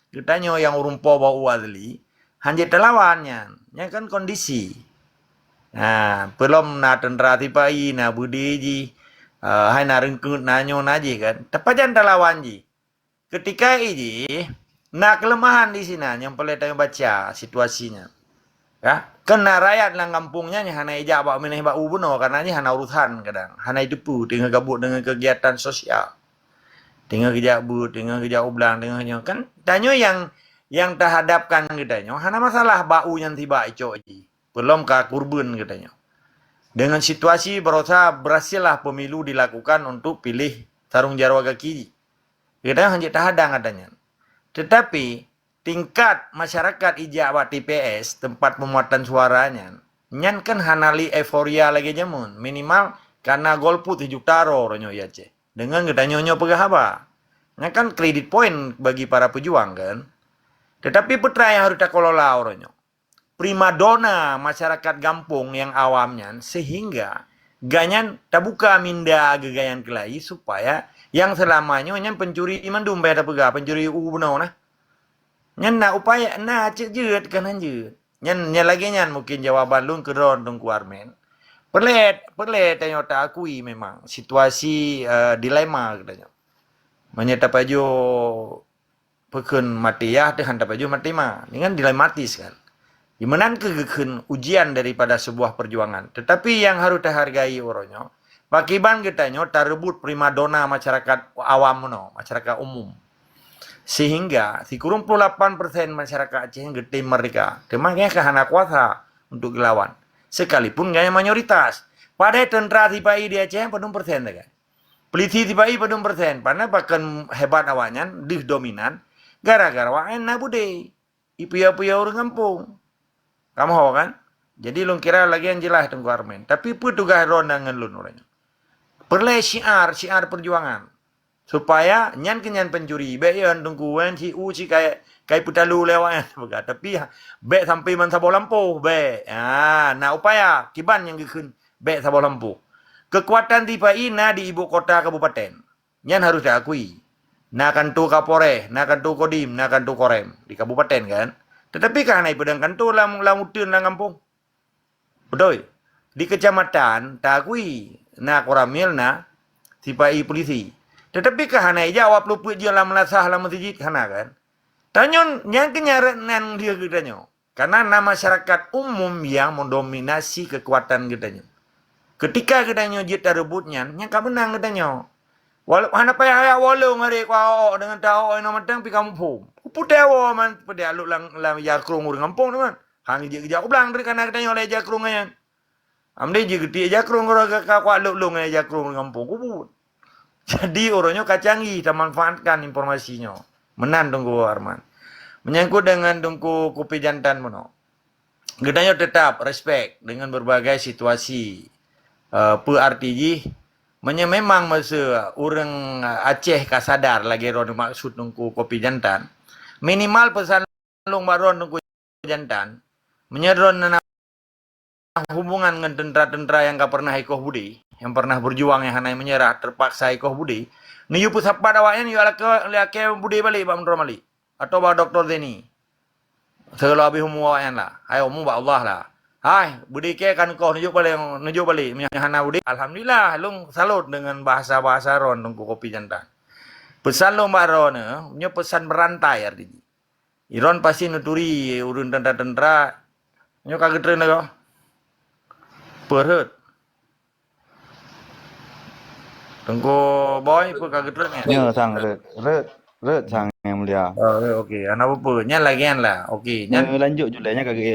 Getanyo yang urumpo bau wadli, hanjit lawannya. Nya kan kondisi. Nah, belum na tendra tipai na budi ji. Hai na rengkut nanyo naji kan. Tepajan lawan ji. Ketika ini, nah kelemahan di sini yang perlu kita baca situasinya. Ya, kena rakyat lang kampungnya nih hana ijak bak meneh bak ubuno karena ini hana urusan kadang. Hana hidup dengan gabut dengan kegiatan sosial. Dengan kerja but, dengan kerja ublang, dengan kan tanyo yang terhadapkan katanya. Hana masalah bau yang tiba ico ji. Belum ka kurban katanya. Dengan situasi berhasillah pemilu dilakukan untuk pilih sarung jarwaga kiri. Kita hanya tahadang katanya. Tetapi tingkat masyarakat ijak TPS tempat pemuatan suaranya nyan kan hanali euforia lagi jamun minimal karena golput 7 taro ronyo ya ce dengan kita nyonyo pegah apa nyan kan kredit point bagi para pejuang kan tetapi putra yang harus tak kelola ronyo primadona masyarakat gampung yang awamnya sehingga ganyan tabuka minda gegayan kelai supaya yang selamanya nyan pencuri imandum bayar pegah pencuri benar nah nyan nak upaya na cek jeut kan hanjeut nyan lagi nyan mungkin jawaban lun keron dong kuarmen pelet tanya tak akui memang situasi dilema katanya menyata pajo pekun mati ya dengan tak pajo mati mah dengan dilematis kan gimana kegekeun ujian daripada sebuah perjuangan tetapi yang harus dihargai orangnya pakiban katanya tarebut primadona masyarakat awam no masyarakat umum sehingga 38% masyarakat Aceh yang gede mereka demangnya kehana kuasa untuk dilawan sekalipun gaya mayoritas pada tentara tipai di Aceh pedung persen kan polisi tipai pedung persen karena bahkan hebat awalnya di dominan gara-gara waen na bude ipia-pia orang kampung kamu hawa kan jadi lu kira lagi yang jelas tengku armen tapi petugas rondangan lu orangnya perle syiar perjuangan supaya nyan kenyan pencuri be yan tungkuan si kayak putalu lewat ya tapi be sampai man sabo lampu be nah upaya kiban yang gekeun be sabo lampu kekuatan tiba ina di ibu kota kabupaten nyan harus diakui na kantu kapore na kantu kodim na kantu korem di kabupaten kan tetapi karena pedang kantu lamutun lang kampung betul di kecamatan takui na koramil na tipai polisi tetapi kahana jawab luput dia lam lasah lam masjid kana kan. Tanyon yang kenyaran dia katanya. Karena nama masyarakat umum yang mendominasi kekuatan katanya. Ketika katanya dia terebutnya, nya ka menang katanya. Walau hana payah walau ngare kwa dengan tao ino matang pi kamu pum. Putewo man pede aluk lang jakrung urang kampung teman. Hang dia kerja ublang dari kana katanya oleh jakrung nya. Amde je gede jakrung ora ka kwa aluk lung jakrung kampung kubut. Jadi orangnya kacangi, kita manfaatkan informasinya. Menan tunggu Arman. Menyangkut dengan tunggu kopi jantan mono. Gedanya tetap respect dengan berbagai situasi. PRTG memang masa orang Aceh kasadar lagi ron maksud tunggu kopi jantan. Minimal pesan long baron tunggu jantan. Menyeron hubungan dengan tentara-tentara yang gak pernah ikoh budi, yang pernah berjuang yang hanai menyerah, terpaksa ikoh budi. Ni yu pusapa dawaknya ni lake budi balik Pak Mentor Malik. Atau Pak Dr. Zeni. Segala habis umuayan lah. Hai umu Pak Allah lah. Hai, budi ke kan kau nujuk balik. Hana budi. Alhamdulillah, lung salut dengan bahasa-bahasa ron tunggu kopi jantan. Pesan lo Mbak Ron, punya pesan berantai artinya. Iron pasti nuturi urun tentara-tentara. Nyo kaget ren kau. Perut. Tengku boy pun kaget ren. Ya sang red sang yang mulia. Oh, okey. Anak apa? Nyan lagi lah. Okey. Nyan Lanjut julanya kagak.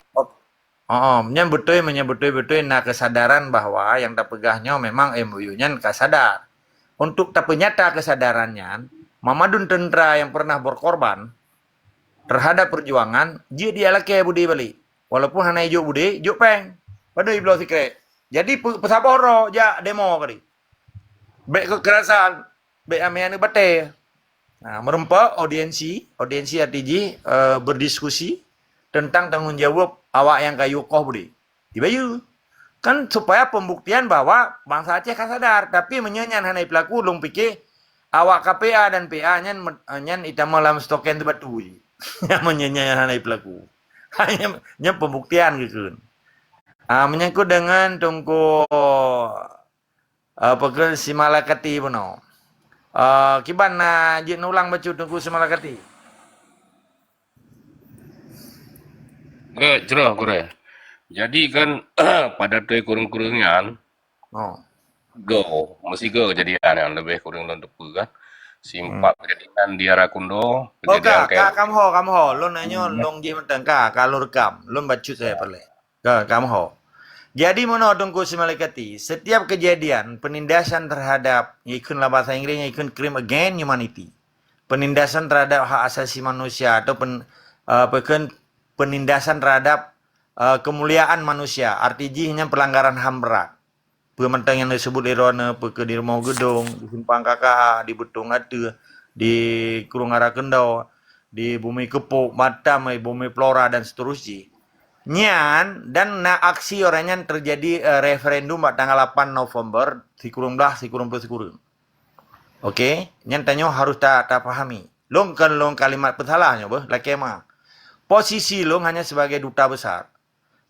nyan betul nak kesadaran bahwa yang tak pegahnya memang MOU nyan kasadar. Untuk tak penyata kesadarannya, Mamadun tentara yang pernah berkorban terhadap perjuangan, dia laki budi balik. Walaupun hana ijo budi, ijo peng. Pada iblo sikret. Jadi pesaporo ja demo kali. Bek kekerasan, bek amean bate. Nah, merempa audiensi RTG berdiskusi tentang tanggung jawab awak yang kayu koh budi. Dibayu. Kan supaya pembuktian bahwa bangsa Aceh kan sadar, tapi menyanyian hanai pelaku long pikir awak KPA dan PA nyan itam malam stoken tu batu. Namanya hanai pelaku. Hanya pembuktian gitu. Menyangkut dengan tungku pekerjaan si malakati puno. Kiban na jin ulang bacu tungku si malakati. Cerah kure. Jadi kan pada tuh kurung-kurungan Oh. mesti kejadian yang lebih kurang dan tepu kan. Simpak kejadian di Arakundo, Oh kejadian kayak kamu ho, lo nanyo long je mentang kalau rekam, lo baca saya perle. Kamu ho. Jadi menodong ku semalekati, setiap kejadian penindasan terhadap ikun lah bahasa Inggrisnya ikun crime against humanity. Penindasan terhadap hak asasi manusia atau penindasan terhadap kemuliaan manusia. Artinya pelanggaran HAM berat. Pementang yang disebut irona ke di rumah gedung, di simpang kakak, di betung ada, di kurung arah kendau, di bumi kepuk, matam, bumi flora dan seterusnya. Nyan dan na aksi orangnya terjadi referendum tanggal 8 November si kurung plus kurung. Oke, nyan tanyo harus tak pahami. Long kalimat pesalahnya boh, laki mah. Posisi long hanya sebagai duta besar.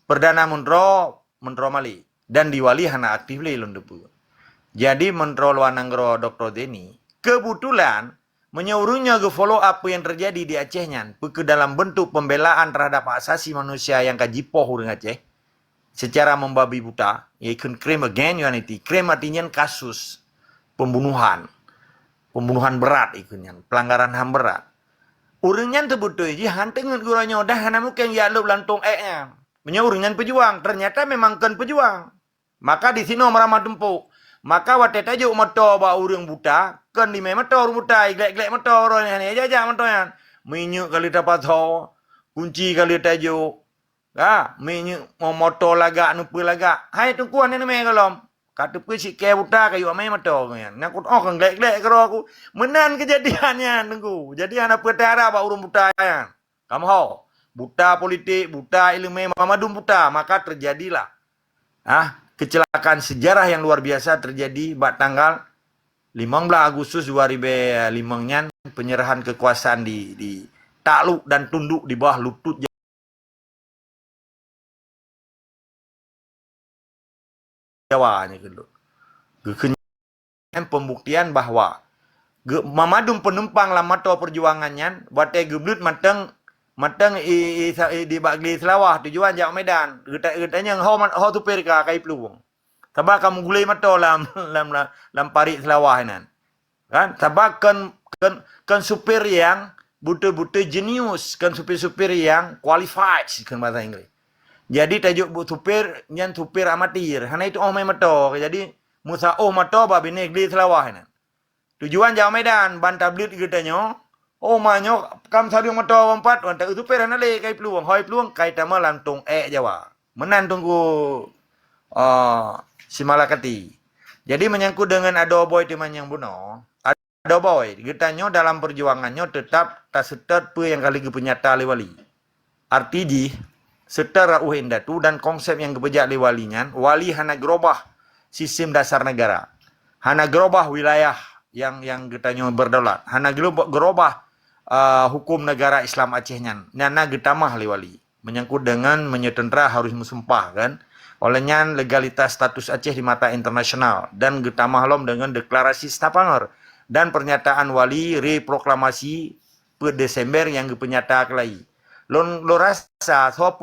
Perdana Mentro Mali dan diwali hana aktif le long depu. Jadi Mentro Luar Negeri Dr. Deni kebetulan menyuruhnya ke follow up yang terjadi di Acehnya ke dalam bentuk pembelaan terhadap hak asasi manusia yang kajipoh dengan Aceh secara membabi buta, yaitu crime against humanity. Crime artinya kasus pembunuhan berat ikunya, pelanggaran HAM berat. Urangnya tebutuh ji hanteng guranyo dah hanamu keng ya lu lantung nya. Menyurungnya pejuang, ternyata memang kan pejuang. Maka di sini meramah tempuk. Maka watet aja motor ba urang buta, kan di motor buta, glek motor ni aja motor yan. Minyak kali dapat ho, kunci kali tajuk. Minyak motor laga nupu laga. Hai tungkuan ni me kalom. Kata pu si ke buta kayu ame motor kan. Nak kan glek karo aku. Menan kejadiannya tunggu. Jadi anak petara ba urang buta yan. Kamu ho, buta politik, buta ilmu Mamadum buta, maka terjadilah kecelakaan sejarah yang luar biasa terjadi pada tanggal 15 Agustus 2005-nya penyerahan kekuasaan di takluk dan tunduk di bawah lutut Jawa gitu. Pembuktian bahwa Mamadum penumpang lamato perjuangannya bate geblut mateng di bagli Selawah tujuan jak Medan. Getanya ho tupir ka kai peluang. Sabab kamu gulai mato lam parit Selawah nan. Kan? Sabab kan supir yang betul-betul jenius, kan supir yang qualified kan bahasa Inggris. Jadi tajuk supir yang supir amatir. Hana itu main mato. Jadi musa mato ba bini gli Selawah nan. Tujuan jak Medan bantablit getanya. Manyo kam sadu motor 4 wantak itu peran ale kai peluang kai tama lantung Jawa. Menan tunggu si malakati. Jadi menyangkut dengan ado boy teman yang buno. Ado boy getanyo dalam perjuangannya tetap tak setet pe yang kali kepenyata lewali. Arti setara uhendatu dan konsep yang kepejak lewalinya wali hana gerobah sistem dasar negara. Hana gerobah wilayah yang getanyo berdaulat. Hana gerobah hukum negara Islam Acehnya. Nana getamah liwali. Menyangkut dengan menyetentera harus mensumpah kan. Olehnya legalitas status Aceh di mata internasional. Dan getamah lom dengan deklarasi Stapanger. Dan pernyataan wali reproklamasi per Desember yang dipenyata kelai. Lo rasa tho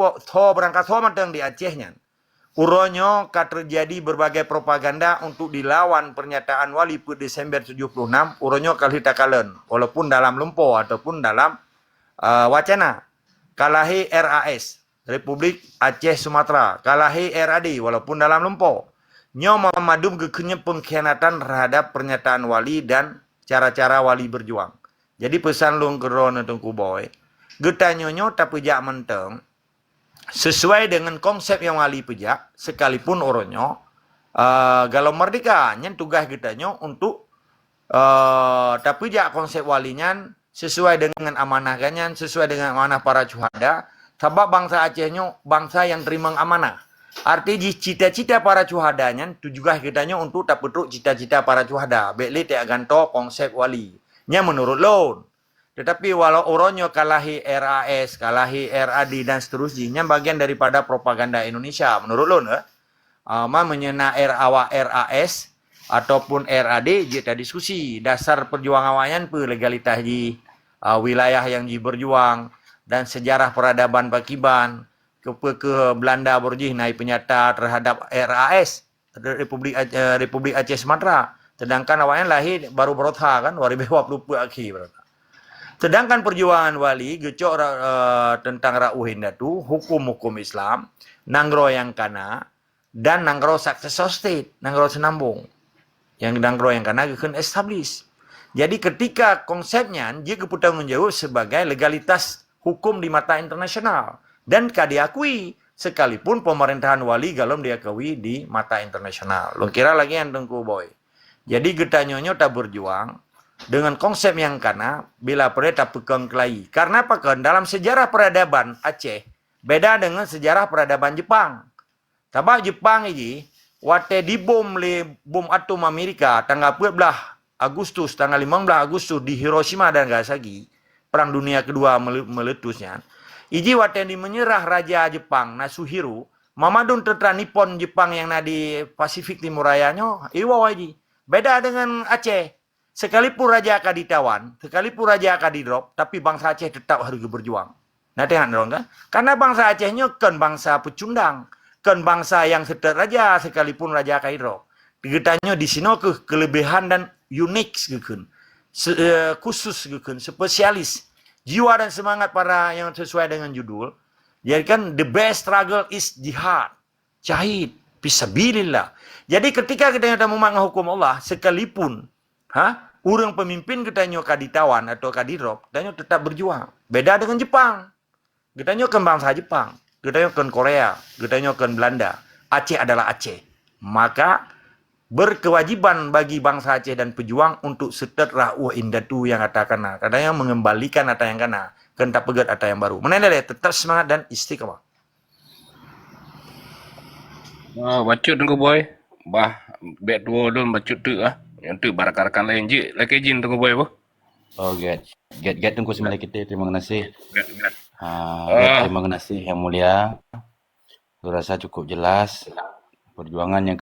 berangkat tho matang di Acehnya. Uronyo terjadi berbagai propaganda untuk dilawan pernyataan wali per Desember 76. Uronyo kali takalen. Walaupun dalam lempo ataupun dalam wacana. Kalahi RAS. Republik Aceh Sumatera. Kalahi RAD. Walaupun dalam lempo. Nyo memadum kekenya pengkhianatan terhadap pernyataan wali dan cara-cara wali berjuang. Jadi pesan lung kerana tungku boy. Getanyonyo tak pejak menteng. Sesuai dengan konsep yang wali pejak, sekalipun oronyo, galau merdeka, nyen tugas kitanya untuk tapi jak konsep walinya sesuai dengan amanah kanyan, sesuai dengan amanah para syuhada. Sebab bangsa Acehnya bangsa yang terima amanah. Artinya cita-cita para syuhadanya itu juga kitanya untuk tak petruk cita-cita para syuhada. Bekli tak ganto konsep wali. Nya menurut lon. Tetapi walau uronyo kalahi RAS, kalahi RAD dan seterusnya bagian daripada propaganda Indonesia menurut lo menyena RAS ataupun RAD kita diskusi dasar perjuangan wayan legalitas di wilayah yang berjuang dan sejarah peradaban Pakiban ke Belanda berjih naik penyata terhadap RAS Republik Aceh Sumatera. Sedangkan awalnya lahir baru berotha kan 2020 akhir. Sedangkan perjuangan wali gecok tentang ra'uhin itu hukum-hukum Islam, nanggro yang kana dan nanggro successor state, nanggro senambung. Yang nanggro yang kana gekeun establish. Jadi ketika konsepnya dia bertanggung jawab sebagai legalitas hukum di mata internasional dan diakui sekalipun pemerintahan wali galom diakui di mata internasional. Lo kira lagi yang tengku boy. Jadi getanyonyo tak berjuang dengan konsep yang kana bila pereta pegang kelai. Karena apa kan dalam sejarah peradaban Aceh beda dengan sejarah peradaban Jepang. Tabak Jepang ini wate dibom le bom atom Amerika tanggal 14 Agustus tanggal 15 Agustus di Hiroshima dan Nagasaki. Perang Dunia Kedua meletusnya. Iji wate di menyerah Raja Jepang Nasuhiro Mamadun Tetra Nippon Jepang yang di Pasifik Timur Rayanya iwa waji. Beda dengan Aceh. Sekalipun raja akan ditawan, sekalipun raja akan di-drop, tapi bangsa Aceh tetap harus berjuang. Nah, tengok dong kan? Karena bangsa Acehnya kan bangsa pecundang, kan bangsa yang setet raja sekalipun raja akan di-drop. Digetanya di sini kelebihan dan unik gitu. Khusus gitu, spesialis. Jiwa dan semangat para yang sesuai dengan judul. Jadi kan the best struggle is jihad. Jahid, fisabilillah. Jadi ketika kita memang hukum Allah sekalipun orang pemimpin kita nyoka ditawan atau kadirop, kita tetap berjuang. Beda dengan Jepang. Kita nyokan bangsa Jepang, kita nyokan Korea, kita nyokan Belanda. Aceh adalah Aceh. Maka berkewajiban bagi bangsa Aceh dan pejuang untuk setet ra'uh indatu yang katakan katanya mengembalikan apa yang kena, kentak pegat apa yang baru. Menendal tetap semangat dan istiqamah. Bacut tengku boy. Bah, bet dua dun bacut tu Yang tu barakan lain je. Lagi jin tengku boy apa? Oh, get tunggu semula kita. Terima kasih. Bet. Terima kasih yang mulia. Saya rasa cukup jelas perjuangan yang